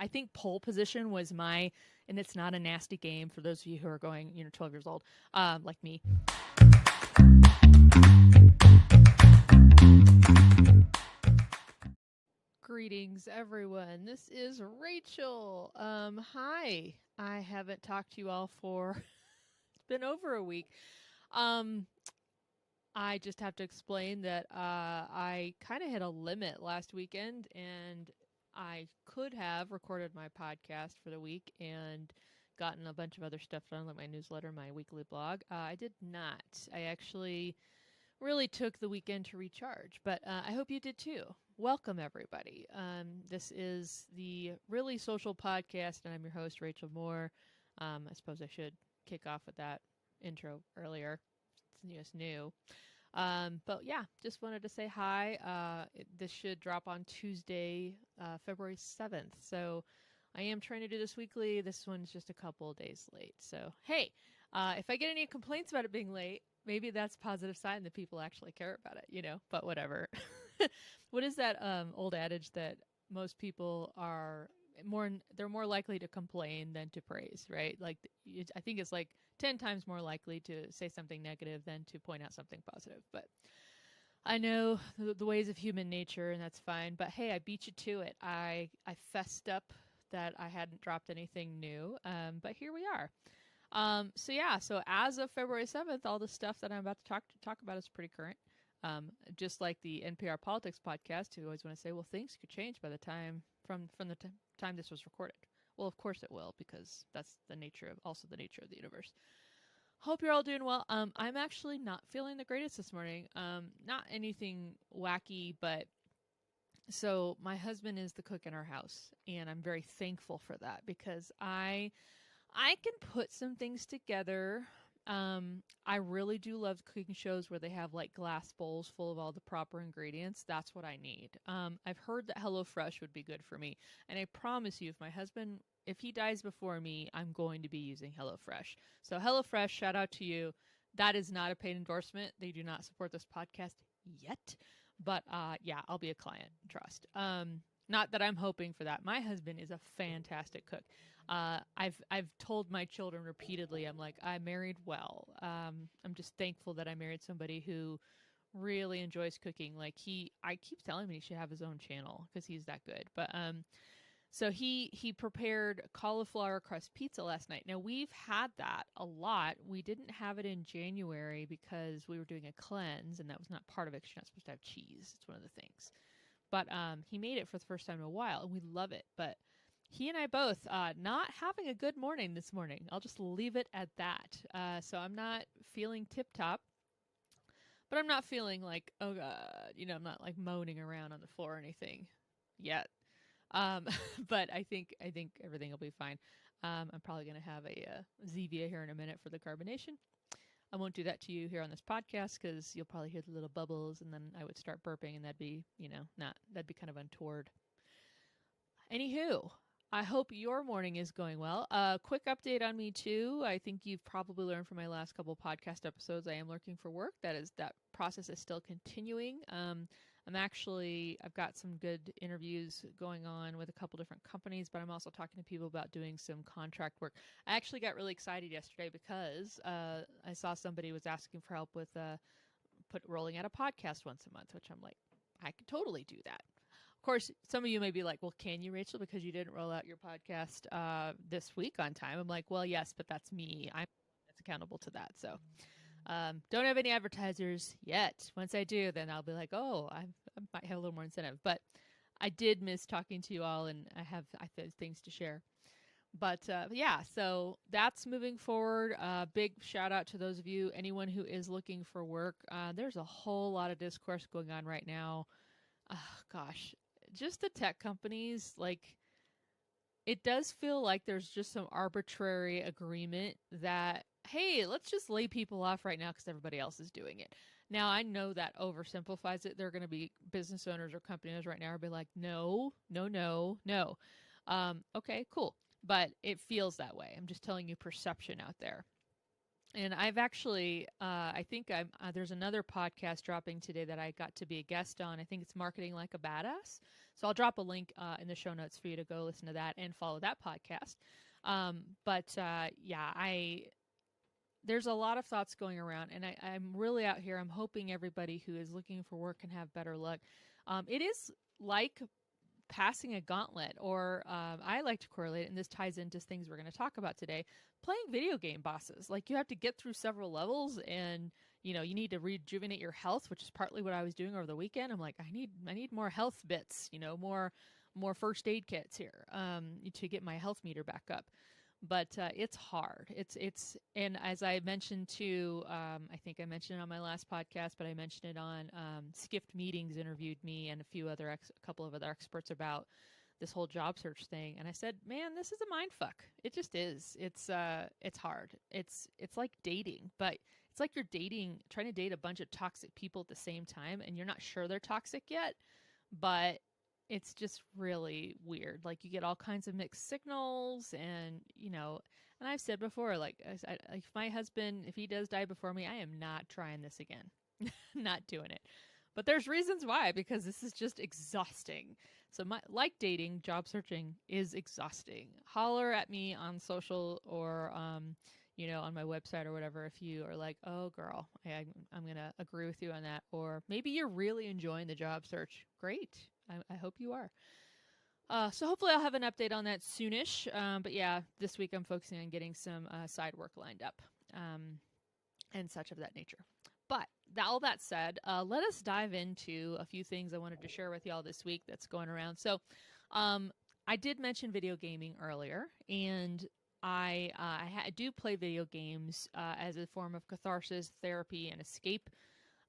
I think pole position was and it's not a nasty game for those of you who are going, 12 years old, like me. Greetings, everyone. This is Rachel. Hi. I haven't talked to you all for, it's been over a week. I just have to explain that I kind of hit a limit last weekend, and I could have recorded my podcast for the week and gotten a bunch of other stuff done, like my newsletter, my weekly blog. I did not. I actually really took the weekend to recharge, but I hope you did too. Welcome, everybody. This is the Really Social Podcast, and I'm your host, Rachel Moore. I suppose I should kick off with that intro earlier. It's new. But yeah, just wanted to say hi. This should drop on Tuesday, February 7th. So I am trying to do this weekly. This one's just a couple of days late. So, hey, if I get any complaints about it being late, maybe that's a positive sign that people actually care about it, but whatever. What is that old adage that most people they're more likely to complain than to praise, right? Like, I think it's like 10 times more likely to say something negative than to point out something positive. But I know the ways of human nature, and that's fine. But hey, I beat you to it. I fessed up that I hadn't dropped anything new, but here we are. So as of February 7th, all the stuff that I'm about to talk about is pretty current. Just like the NPR Politics podcast, who always want to say, well, things could change by the time from the time this was recorded. Well, of course it will, because that's the nature of the universe. Hope you're all doing well. I'm actually not feeling the greatest this morning. Not anything wacky, but so my husband is the cook in our house, and I'm very thankful for that, because I can put some things together. I really do love cooking shows where they have like glass bowls full of all the proper ingredients. That's what I need. I've heard that HelloFresh would be good for me. And I promise you, if he dies before me, I'm going to be using HelloFresh. So HelloFresh, shout out to you. That is not a paid endorsement. They do not support this podcast yet. But yeah, I'll be a client, trust. Not that I'm hoping for that. My husband is a fantastic cook. I've told my children repeatedly, I'm like, I married well. I'm just thankful that I married somebody who really enjoys cooking. Like I keep telling him he should have his own channel because he's that good. But so he prepared cauliflower crust pizza last night. Now we've had that a lot. We didn't have it in January because we were doing a cleanse, and that was not part of it. 'Cause you're not supposed to have cheese. It's one of the things. But he made it for the first time in a while, and we love it. But he and I both not having a good morning this morning. I'll just leave it at that. So I'm not feeling tip-top, but I'm not feeling like, oh, God, I'm not like moaning around on the floor or anything yet. But I think everything will be fine. I'm probably going to have a Zevia here in a minute for the carbonation. I won't do that to you here on this podcast because you'll probably hear the little bubbles, and then I would start burping, and that'd be kind of untoward. Anywho, I hope your morning is going well. Quick update on me too. I think you've probably learned from my last couple podcast episodes. I am looking for work. That process is still continuing. I've got some good interviews going on with a couple different companies, but I'm also talking to people about doing some contract work. I actually got really excited yesterday because I saw somebody was asking for help with rolling out a podcast once a month, which I'm like, I could totally do that. Of course, some of you may be like, well, can you, Rachel, because you didn't roll out your podcast this week on time? I'm like, well, yes, but that's me. I'm accountable to that. So don't have any advertisers yet. Once I do, then I'll be like, oh, I might have a little more incentive. But I did miss talking to you all, and I have things to share. But yeah, so that's moving forward. Big shout out to those of you, anyone who is looking for work. There's a whole lot of discourse going on right now. Gosh, just the tech companies, like, it does feel like there's just some arbitrary agreement that, hey, let's just lay people off right now because everybody else is doing it. Now, I know that oversimplifies it. There are going to be business owners or company owners right now who be like, no. Okay, cool. But it feels that way. I'm just telling you perception out there. And I've actually, I think there's another podcast dropping today that I got to be a guest on. I think it's Marketing Like a Badass. So I'll drop a link in the show notes for you to go listen to that and follow that podcast. There's a lot of thoughts going around, and I'm really out here. I'm hoping everybody who is looking for work can have better luck. It is like passing a gauntlet, or I like to correlate it, and this ties into things we're going to talk about today, playing video game bosses. Like, you have to get through several levels, and you need to rejuvenate your health, which is partly what I was doing over the weekend. I'm like, I need more health bits, more first aid kits here, to get my health meter back up. But it's hard. And as I mentioned too, I think I mentioned it on my last podcast, but I mentioned it on Skift Meetings interviewed me and a couple of other experts about this whole job search thing, and I said, man, this is a mind fuck. It just is. It's hard. It's like dating, but it's like you're trying to date a bunch of toxic people at the same time, and you're not sure they're toxic yet, but it's just really weird. Like, you get all kinds of mixed signals, and and I've said before, like, if my husband, if he does die before me, I am not trying this again. Not doing it. But there's reasons why, because this is just exhausting. So like dating, job searching is exhausting. Holler at me on social or on my website or whatever if you are like, oh girl, I'm gonna agree with you on that. Or maybe you're really enjoying the job search. Great. I hope you are. So hopefully I'll have an update on that soonish. But yeah, this week I'm focusing on getting some side work lined up and such of that nature. But all that said, let us dive into a few things I wanted to share with y'all this week that's going around. So I did mention video gaming earlier, and I do play video games as a form of catharsis, therapy, and escape.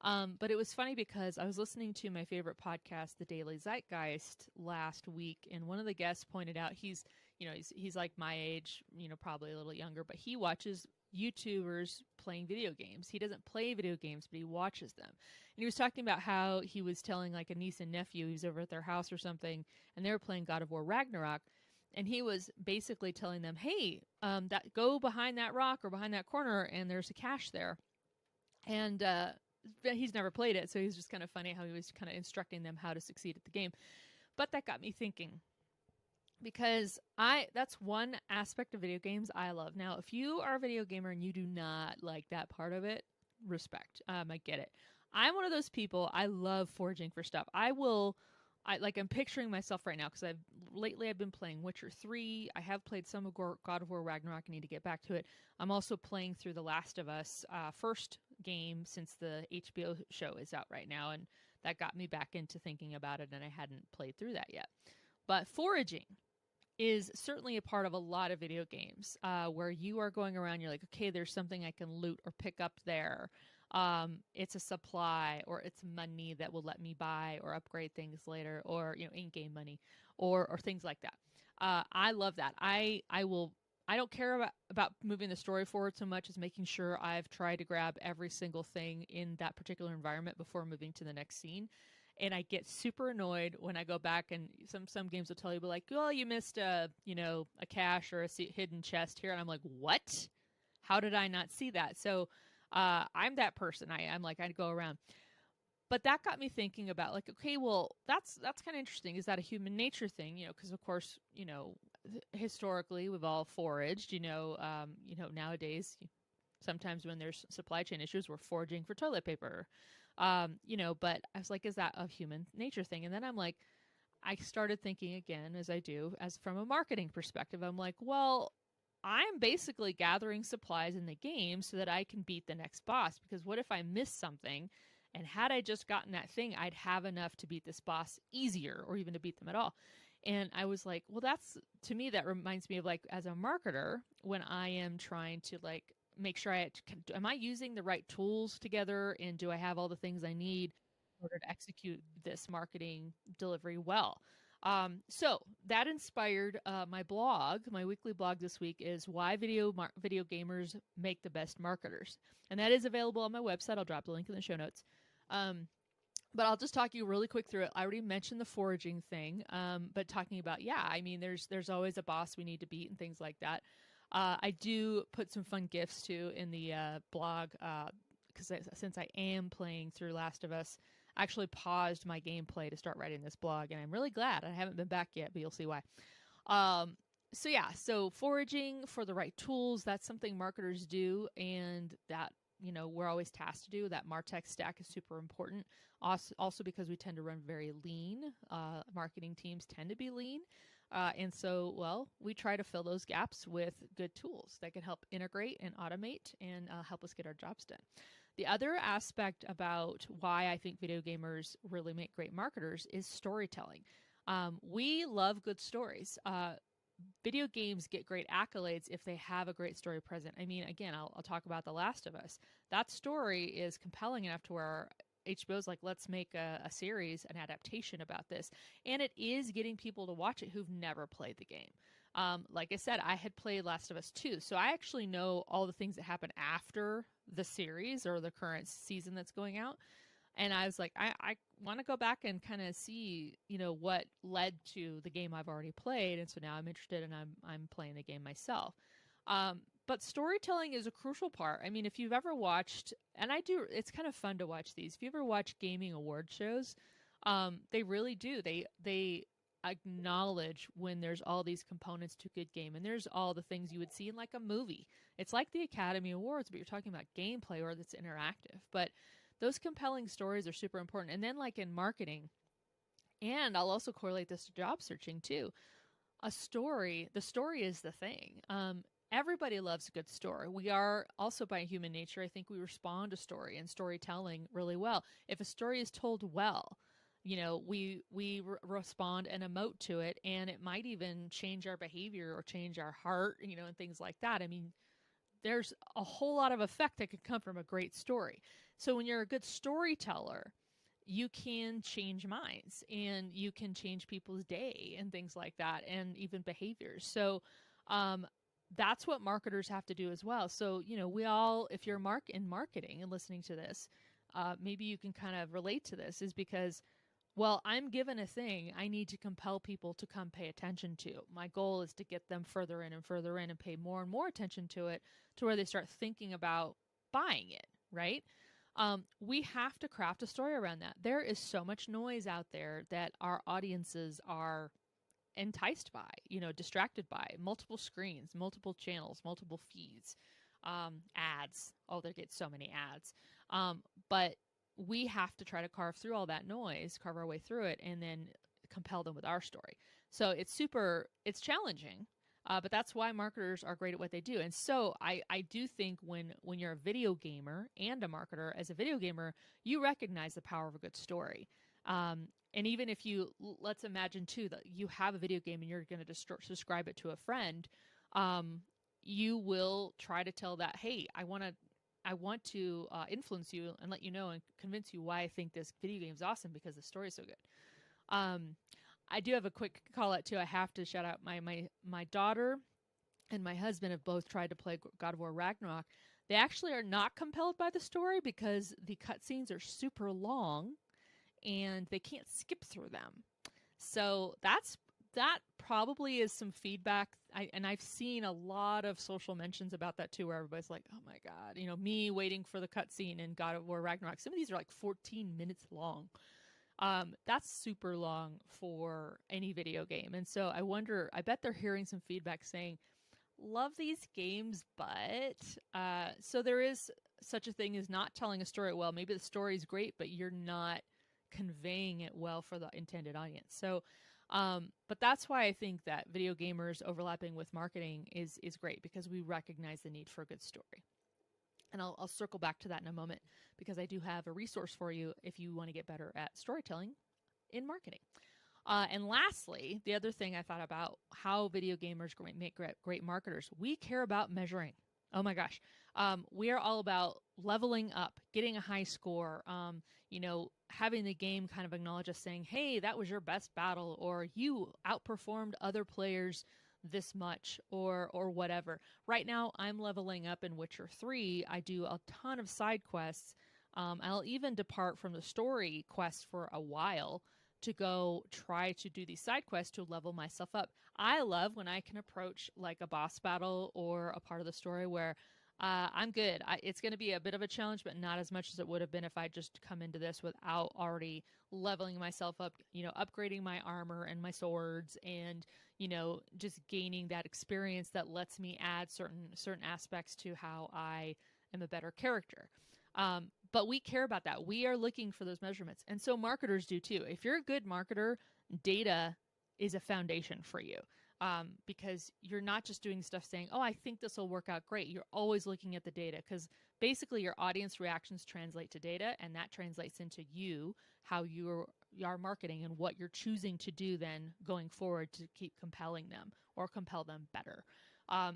But it was funny because I was listening to my favorite podcast, The Daily Zeitgeist, last week, and one of the guests pointed out he's like my age, probably a little younger, but he watches YouTubers playing video games. He doesn't play video games, but he watches them. And he was talking about how he was telling like a niece and nephew, he was over at their house or something, and they were playing God of War Ragnarok. And he was basically telling them, hey, that go behind that rock or behind that corner, and there's a cache there. And he's never played it, so he was just kind of funny how he was kind of instructing them how to succeed at the game. But that got me thinking, because that's one aspect of video games I love. Now, if you are a video gamer and you do not like that part of it, respect. I get it. I'm one of those people. I love foraging for stuff. I'm picturing myself right now, because lately I've been playing Witcher 3. I have played some of God of War Ragnarok. I need to get back to it. I'm also playing through The Last of Us, first game since the HBO show is out right now, and that got me back into thinking about it, and I hadn't played through that yet. But foraging is certainly a part of a lot of video games, where you are going around, you're like, okay, there's something I can loot or pick up there. It's a supply, or it's money that will let me buy or upgrade things later, or in-game money, or things like that. I love that. I don't care about moving the story forward so much as making sure I've tried to grab every single thing in that particular environment before moving to the next scene. And I get super annoyed when I go back, and some games will tell you, but like, well, you missed a cache or a hidden chest here, and I'm like, what? How did I not see that? So I'm that person. I'm like, I'd go around. But that got me thinking about, like, okay, well, that's kind of interesting. Is that a human nature thing? Because of course, historically we've all foraged. Nowadays, sometimes when there's supply chain issues, we're foraging for toilet paper. But I was like, is that a human nature thing? And then I'm like, I started thinking again, as I do, as from a marketing perspective. I'm like, well, I'm basically gathering supplies in the game so that I can beat the next boss. Because what if I miss something? And had I just gotten that thing, I'd have enough to beat this boss easier, or even to beat them at all. And I was like, well, to me, that reminds me of, like, as a marketer, when I am trying to, like, make sure am I using the right tools together, and do I have all the things I need in order to execute this marketing delivery well? So that inspired my blog. My weekly blog this week is why video gamers make the best marketers, and that is available on my website. I'll drop the link in the show notes. But I'll just talk you really quick through it. I already mentioned the foraging thing, but talking about, there's always a boss we need to beat and things like that. I do put some fun gifts too in the blog, because since I am playing through Last of Us, actually paused my gameplay to start writing this blog, and I'm really glad. I haven't been back yet, but you'll see why. Um, so yeah, so foraging for the right tools, that's something marketers do, and that, we're always tasked to do. That MarTech stack is super important. Also because we tend to run very lean. Marketing teams tend to be lean. And so, well, we try to fill those gaps with good tools that can help integrate and automate and help us get our jobs done. The other aspect about why I think video gamers really make great marketers is storytelling. We love good stories. Video games get great accolades if they have a great story present. I mean, again, I'll talk about The Last of Us. That story is compelling enough to where HBO's like, let's make a series, an adaptation about this. And it is getting people to watch it who've never played the game. Like I said, I had played Last of Us 2, so I actually know all the things that happen after the series or the current season that's going out. And I was like, I want to go back and kind of see, what led to the game I've already played. And so now I'm interested and I'm playing the game myself. But storytelling is a crucial part. I mean, if you've ever watched, and I do, it's kind of fun to watch these. If you ever watch gaming award shows, they really do. They acknowledge when there's all these components to a good game, and there's all the things you would see in like a movie. It's like the Academy Awards, but you're talking about gameplay or that's interactive. But those compelling stories are super important. And then like in marketing, and I'll also correlate this to job searching too. The story is the thing. Everybody loves a good story. We are also, by human nature, I think we respond to story and storytelling really well. If a story is told well, we respond and emote to it, and it might even change our behavior or change our heart, and things like that. I mean, there's a whole lot of effect that could come from a great story. So when you're a good storyteller, you can change minds and you can change people's day and things like that, and even behaviors. So that's what marketers have to do as well. So, we all, if you're in marketing and listening to this, maybe you can kind of relate to this, is because, well, I'm given a thing I need to compel people to come pay attention to. My goal is to get them further in and pay more and more attention to it, to where they start thinking about buying it, right? We have to craft a story around that. There is so much noise out there that our audiences are enticed by, distracted by. Multiple screens, multiple channels, multiple feeds, ads. Oh, they get so many ads. But we have to try to carve through all that noise, carve our way through it, and then compel them with our story. So it's challenging, but that's why marketers are great at what they do. And so I do think when you're a video gamer and a marketer, as a video gamer, you recognize the power of a good story. And even if let's imagine too that you have a video game and you're going to subscribe it to a friend, you will try to tell that, hey, I want to influence you and let you know and convince you why I think this video game is awesome, because the story is so good. I do have a quick call out too. I have to shout out my daughter and my husband have both tried to play God of War Ragnarok. They actually are not compelled by the story because the cutscenes are super long and they can't skip through them. So that probably is some feedback. I've seen a lot of social mentions about that too, where everybody's like, oh my God, me waiting for the cutscene in God of War Ragnarok. Some of these are like 14 minutes long. That's super long for any video game. And so I bet they're hearing some feedback saying, love these games, but so there is such a thing as not telling a story well. Maybe the story is great, but you're not conveying it well for the intended audience. So, but that's why I think that video gamers overlapping with marketing is great, because we recognize the need for a good story. And I'll circle back to that in a moment, because I do have a resource for you if you want to get better at storytelling in marketing. And lastly, the other thing I thought about how video gamers make great marketers, we care about measuring. Oh my gosh. We are all about leveling up, getting a high score, having the game kind of acknowledge us, saying, hey, that was your best battle, or you outperformed other players this much, or whatever. Right now, I'm leveling up in Witcher 3. I do a ton of side quests. I'll even depart from the story quest for a while to go try to do these side quests to level myself up. I love when I can approach like a boss battle or a part of the story where I'm good. It's going to be a bit of a challenge, but not as much as it would have been if I just come into this without already leveling myself up, upgrading my armor and my swords, and just gaining that experience that lets me add certain aspects to how I am a better character. But we care about that. We are looking for those measurements, and so marketers do too. If you're a good marketer, data is a foundation for you, because you're not just doing stuff saying, oh, I think this will work out great. You're always looking at the data, because basically your audience reactions translate to data, and that translates into how you are marketing and what you're choosing to do then going forward to keep compelling them or compel them better.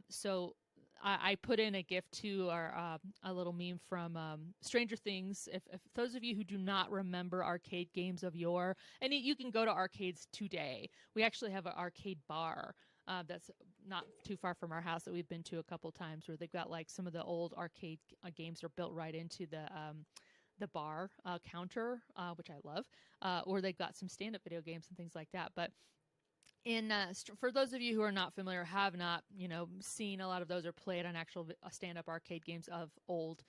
So I put in a GIF to our a little meme from Stranger Things. If those of you who do not remember arcade games of yore, and you can go to arcades today. We actually have an arcade bar that's not too far from our house that we've been to a couple times, where they've got like some of the old arcade games are built right into the bar counter, which I love, or they've got some stand-up video games and things like that. But for those of you who are not familiar, have not seen a lot of those or played on actual stand-up arcade games of old,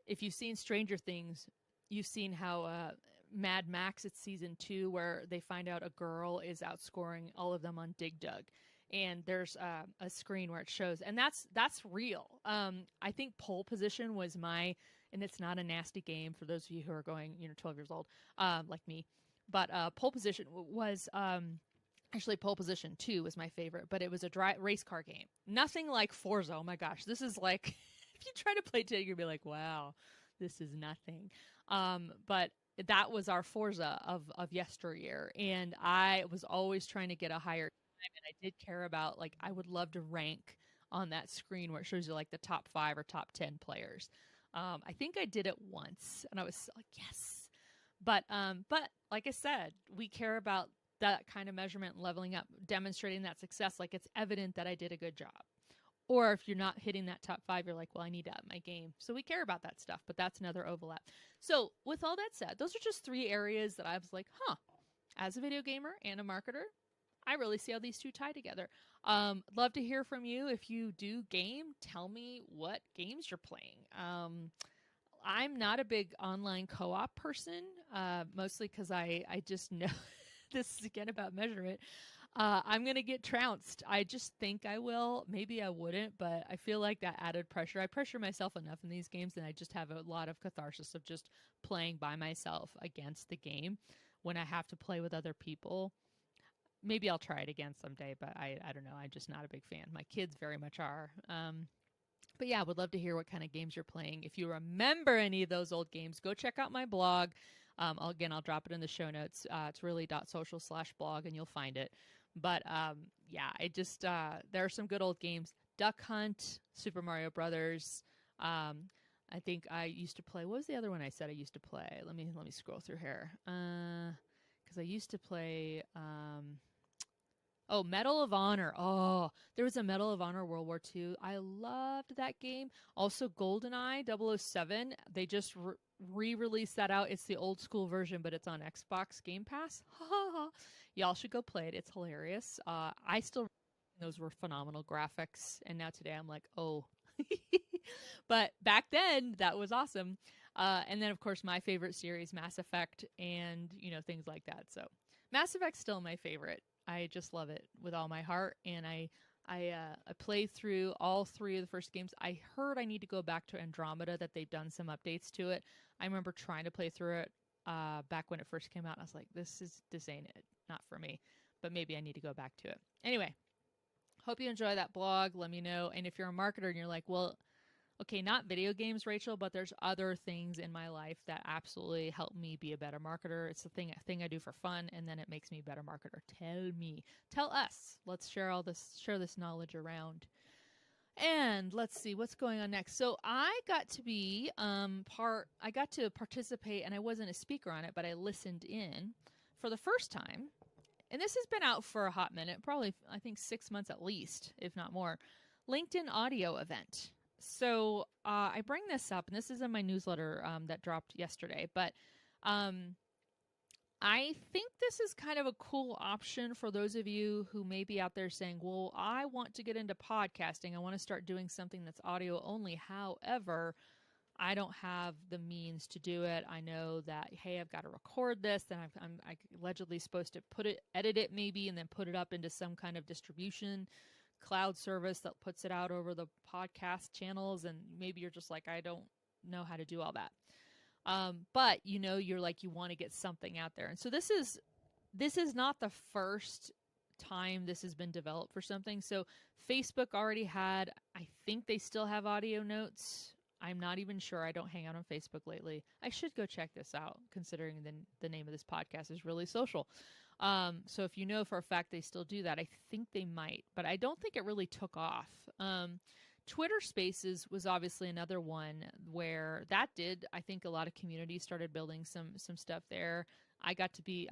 if you've seen Stranger Things, you've seen how Mad Max, it's season 2, where they find out a girl is outscoring all of them on Dig Dug, and there's a screen where it shows, and that's real. I think Pole Position was and it's not a nasty game for those of you who are going 12 years old, like me, but Pole Position was actually, Pole Position 2 was my favorite, but it was a race car game. Nothing like Forza. Oh my gosh, this is like, if you try to play today, you'll be like, wow, this is nothing. But that was our Forza of yesteryear, and I was always trying to get a higher time, and I did care about, like, I would love to rank on that screen where it shows you like the top 5 or top 10 players. I think I did it once, and I was like, yes. But like I said, we care about that kind of measurement, leveling up, demonstrating that success, like it's evident that I did a good job. Or if you're not hitting that top 5, you're like, well, I need to up my game. So we care about that stuff, but that's another overlap. So with all that said, those are just 3 areas that I was like, as a video gamer and a marketer, I really see how these two tie together. Love to hear from you. If you do game, tell me what games you're playing. I'm not a big online co-op person, mostly because I just know this is again about measurement. I'm going to get trounced. I just think I will. Maybe I wouldn't, but I feel like that added pressure. I pressure myself enough in these games, and I just have a lot of catharsis of just playing by myself against the game when I have to play with other people. Maybe I'll try it again someday, but I don't know. I'm just not a big fan. My kids very much are. But yeah, would love to hear what kind of games you're playing. If you remember any of those old games, go check out my blog. I'll drop it in the show notes. It's really.social/blog, and you'll find it. But yeah, there are some good old games. Duck Hunt, Super Mario Brothers. I think I used to play. What was the other one I said I used to play? Let me scroll through here. Because I used to play. Medal of Honor. Oh, there was a Medal of Honor World War II. I loved that game. Also, GoldenEye 007. They just re-released that out. It's the old school version, but it's on Xbox Game Pass. Y'all should go play it. It's hilarious. I still, those were phenomenal graphics, and now today I'm like, oh. But back then, that was awesome. And then, of course, my favorite series, Mass Effect, and, things like that. So Mass Effect's still my favorite. I just love it with all my heart, and I played through all 3 of the first games. I heard I need to go back to Andromeda, that they've done some updates to it. I remember trying to play through it back when it first came out, and I was like, this ain't it, not for me. But maybe I need to go back to it. Anyway, hope you enjoy that blog. Let me know. And if you're a marketer and you're like, well, okay, not video games, Rachel, but there's other things in my life that absolutely help me be a better marketer. It's a thing I do for fun, and then it makes me a better marketer. Tell us. Let's share this knowledge around. And let's see what's going on next. So I got to be I got to participate, and I wasn't a speaker on it, but I listened in for the first time. And this has been out for a hot minute, probably I think 6 months at least, if not more. LinkedIn audio event. So I bring this up, and this is in my newsletter that dropped yesterday, but I think this is kind of a cool option for those of you who may be out there saying, well, I want to get into podcasting. I want to start doing something that's audio only. However, I don't have the means to do it. I know that, hey, I've got to record this, then I'm allegedly supposed to edit it maybe, and then put it up into some kind of distribution cloud service that puts it out over the podcast channels. And maybe you're just like, I don't know how to do all that. But you're like, you want to get something out there. And so this is not the first time this has been developed for something. So Facebook already had, I think they still have audio notes. I'm not even sure. I don't hang out on Facebook lately. I should go check this out, considering the name of this podcast is Really Social. So if you know for a fact they still do that, I think they might, but I don't think it really took off. Twitter Spaces was obviously another one where that did. I think a lot of communities started building some stuff there. I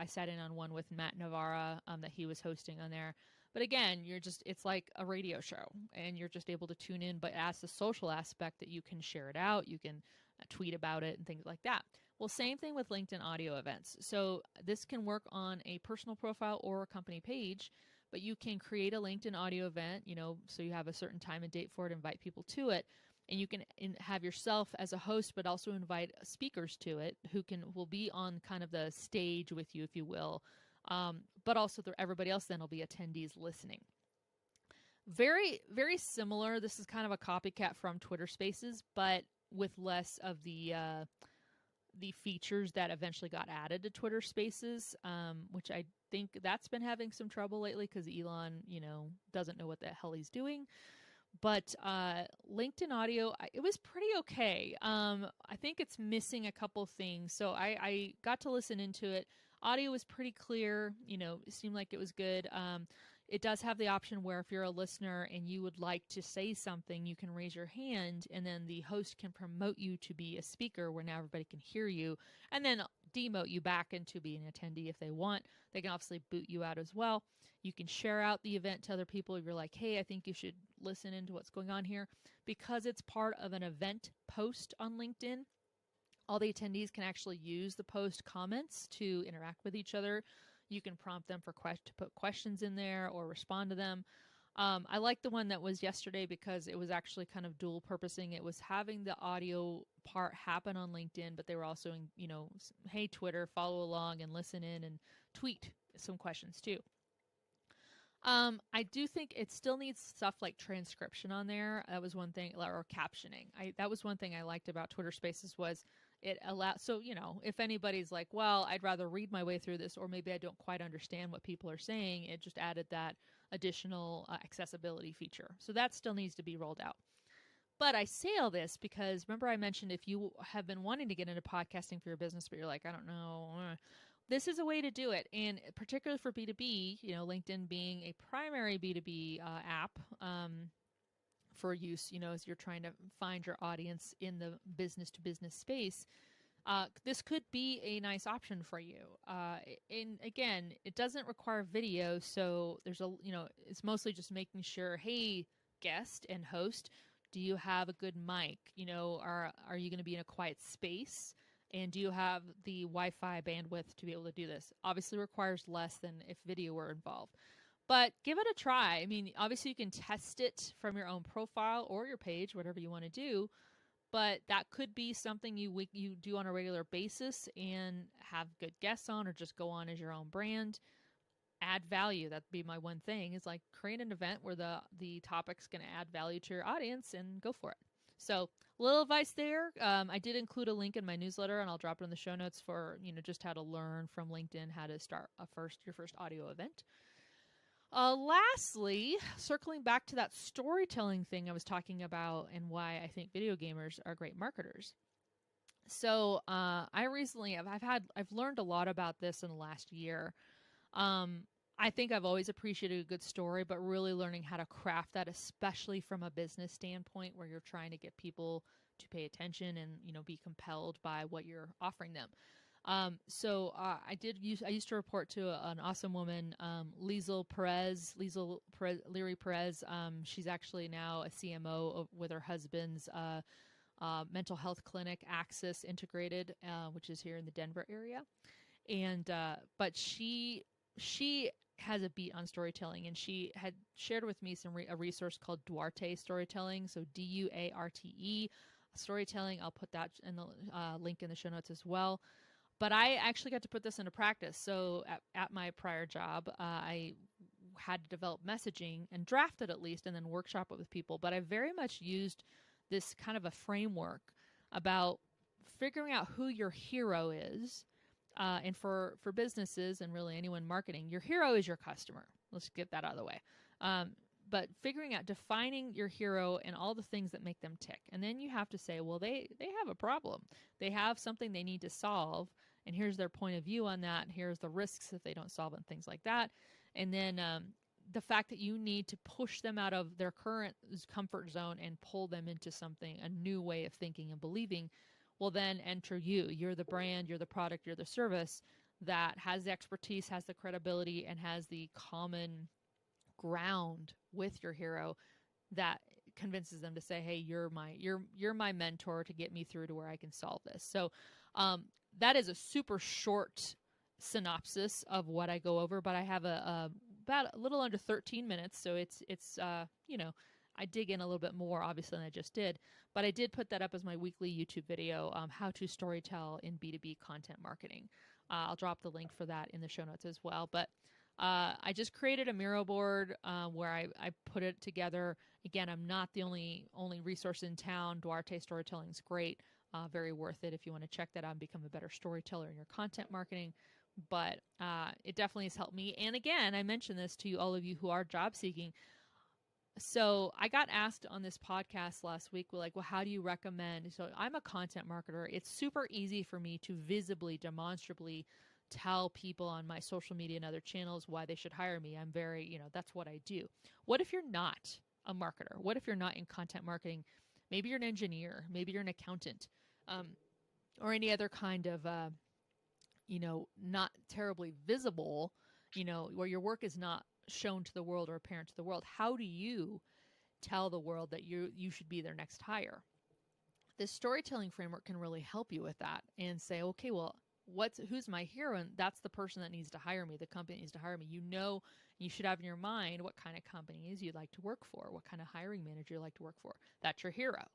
sat in on one with Matt Navarra that he was hosting on there. But again, it's like a radio show, and you're just able to tune in, but as the social aspect that you can share it out, you can tweet about it and things like that. Well, same thing with LinkedIn audio events. So this can work on a personal profile or a company page, but you can create a LinkedIn audio event, so you have a certain time and date for it, invite people to it, and you can have yourself as a host, but also invite speakers to it who will be on kind of the stage with you, if you will. But also everybody else then will be attendees listening. Very, very similar. This is kind of a copycat from Twitter Spaces, but with less of the features that eventually got added to Twitter Spaces, which I think that's been having some trouble lately because Elon, doesn't know what the hell he's doing. But LinkedIn Audio, it was pretty okay. I think it's missing a couple things. So I got to listen into it. Audio was pretty clear. It seemed like it was good. It does have the option where if you're a listener and you would like to say something, you can raise your hand, and then the host can promote you to be a speaker where now everybody can hear you, and then demote you back into being an attendee if they want. They can obviously boot you out as well. You can share out the event to other people. You're like, hey, I think you should listen into what's going on here. Because it's part of an event post on LinkedIn, all the attendees can actually use the post comments to interact with each other. You can prompt them to put questions in there or respond to them. I like the one that was yesterday because it was actually kind of dual purposing. It was having the audio part happen on LinkedIn, but they were also, hey, Twitter, follow along and listen in and tweet some questions too. I do think it still needs stuff like transcription on there. That was one thing, or captioning. That was one thing I liked about Twitter Spaces was it allowed. So if anybody's like, well, I'd rather read my way through this, or maybe I don't quite understand what people are saying, it just added that additional accessibility feature. So that still needs to be rolled out. But I say all this because remember I mentioned if you have been wanting to get into podcasting for your business, but you're like, I don't know. This is a way to do it, and particularly for B2B, LinkedIn being a primary B2B app for use, as you're trying to find your audience in the business-to-business space, this could be a nice option for you. And again, it doesn't require video, so there's it's mostly just making sure, hey, guest and host, do you have a good mic? Are you going to be in a quiet space? And do you have the Wi-Fi bandwidth to be able to do this? Obviously requires less than if video were involved. But give it a try. I mean, obviously you can test it from your own profile or your page, whatever you want to do. But that could be something you do on a regular basis and have good guests on, or just go on as your own brand. Add value. That'd be my one thing, is like create an event where the topic's going to add value to your audience and go for it. So little advice there. I did include a link in my newsletter, and I'll drop it in the show notes for just how to learn from LinkedIn how to start your first audio event. Lastly, circling back to that storytelling thing I was talking about and why I think video gamers are great marketers. So I recently I've learned a lot about this in the last year. I think I've always appreciated a good story, but really learning how to craft that, especially from a business standpoint where you're trying to get people to pay attention and, be compelled by what you're offering them. So I used to report to an awesome woman, Liesl Leary Perez. She's actually now a CMO with her husband's mental health clinic, Axis Integrated, which is here in the Denver area. And but she has a beat on storytelling, and she had shared with me a resource called Duarte Storytelling. So Duarte storytelling. I'll put that in the link in the show notes as well. But I actually got to put this into practice. So at my prior job, I had to develop messaging and draft it at least, and then workshop it with people. But I very much used this kind of a framework about figuring out who your hero is. And for businesses and really anyone marketing, your hero is your customer. Let's get that out of the way. But figuring out, defining your hero and all the things that make them tick. And then you have to say, well, they have a problem. They have something they need to solve. And here's their point of view on that. Here's the risks if they don't solve it and things like that. And then the fact that you need to push them out of their current comfort zone and pull them into something, a new way of thinking and believing, will then enter you. You're the brand, you're the product, you're the service that has the expertise, has the credibility, and has the common ground with your hero that convinces them to say, hey, you're my mentor to get me through to where I can solve this. So that is a super short synopsis of what I go over, but I have about a little under 13 minutes, so it's I dig in a little bit more obviously than I just did, but I did put that up as my weekly YouTube video, how to storytell in B2B content marketing. I'll drop the link for that in the show notes as well. But I just created a Miro board where I put it together. Again, I'm not the only resource in town. Duarte Storytelling is great. Very worth it if you want to check that out and become a better storyteller in your content marketing. But it definitely has helped me. And again, I mentioned this to you, all of you who are job seeking. So I got asked on this podcast last week, well, how do you recommend? So I'm a content marketer. It's super easy for me to visibly, demonstrably tell people on my social media and other channels why they should hire me. I'm very, that's what I do. What if you're not a marketer? What if you're not in content marketing? Maybe you're an engineer. Maybe you're an accountant, or any other kind of, not terribly visible, where your work is not shown to the world or apparent to the world. How do you tell the world that you should be their next hire? This storytelling framework can really help you with that and say, okay, well, who's my hero? And that's the person that needs to hire me. The company needs to hire me. You should have in your mind what kind of companies you'd like to work for, what kind of hiring manager you'd like to work for. That's your hero.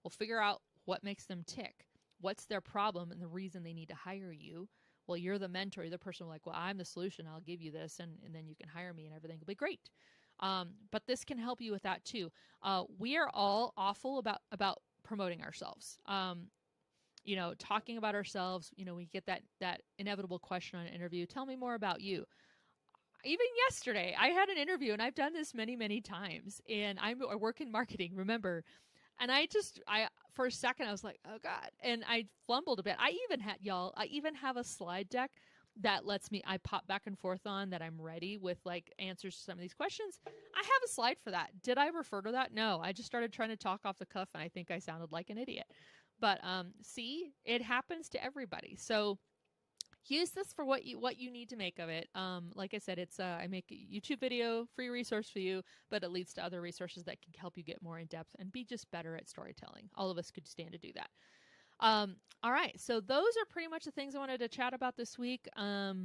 Well, figure out what makes them tick. What's their problem and the reason they need to hire you? Well, you're the mentor. You're the person like, well, I'm the solution. I'll give you this, and then you can hire me, and everything will be great. But this can help you with that too. We are all awful about promoting ourselves. Talking about ourselves. We get that inevitable question on an interview. Tell me more about you. Even yesterday, I had an interview, and I've done this many, many times. And I work in marketing, remember. And I for a second, I was like, oh God. And I flumbled a bit. I even have a slide deck that lets me, I pop back and forth on that I'm ready with answers to some of these questions. I have a slide for that. Did I refer to that? No, I just started trying to talk off the cuff, and I think I sounded like an idiot. But see, it happens to everybody. So use this for what you need to make of it. Like I said, it's I make a YouTube video, free resource for you, but it leads to other resources that can help you get more in depth and be just better at storytelling. All of us could stand to do that. All right, so those are pretty much the things I wanted to chat about this week. I'll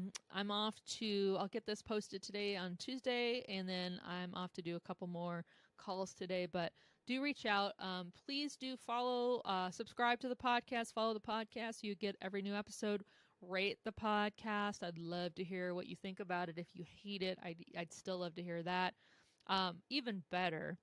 get this posted today on Tuesday, and then I'm off to do a couple more calls today, but do reach out. Please do follow, subscribe to the podcast, follow the podcast so you get every new episode. Rate the podcast. I'd love to hear what you think about it. If you hate it, I'd still love to hear that. Even better,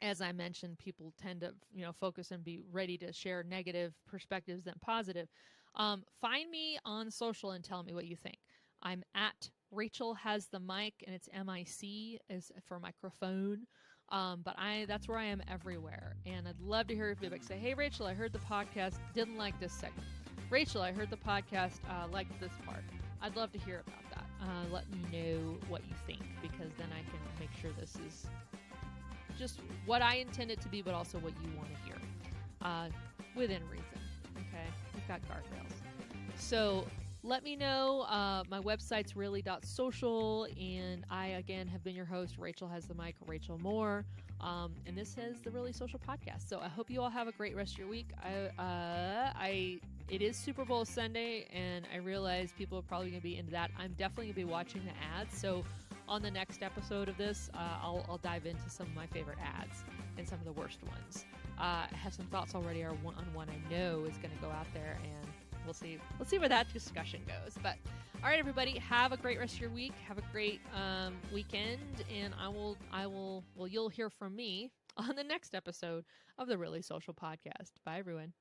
as I mentioned, people tend to focus and be ready to share negative perspectives than positive. Find me on social and tell me what you think. I'm at Rachel Has the Mic, and it's MIC is for microphone. But that's where I am everywhere. And I'd love to hear your feedback. Say, hey, Rachel, I heard the podcast, didn't like this segment. Rachel, I heard the podcast, liked this part. I'd love to hear about that. Let me know what you think, because then I can make sure this is just what I intend it to be, but also what you want to hear within reason. Okay? We've got guardrails. So let me know. My website's really.social, and I, again, have been your host. Rachel has the mic, Rachel Moore. And this is the Really Social Podcast. So I hope you all have a great rest of your week. It is Super Bowl Sunday, and I realize people are probably going to be into that. I'm definitely going to be watching the ads. So on the next episode of this, I'll dive into some of my favorite ads and some of the worst ones. I have some thoughts already on one I know is going to go out there, and we'll see where that discussion goes. But all right, everybody, have a great rest of your week. Have a great weekend, and you'll hear from me on the next episode of the Really Social Podcast. Bye, everyone.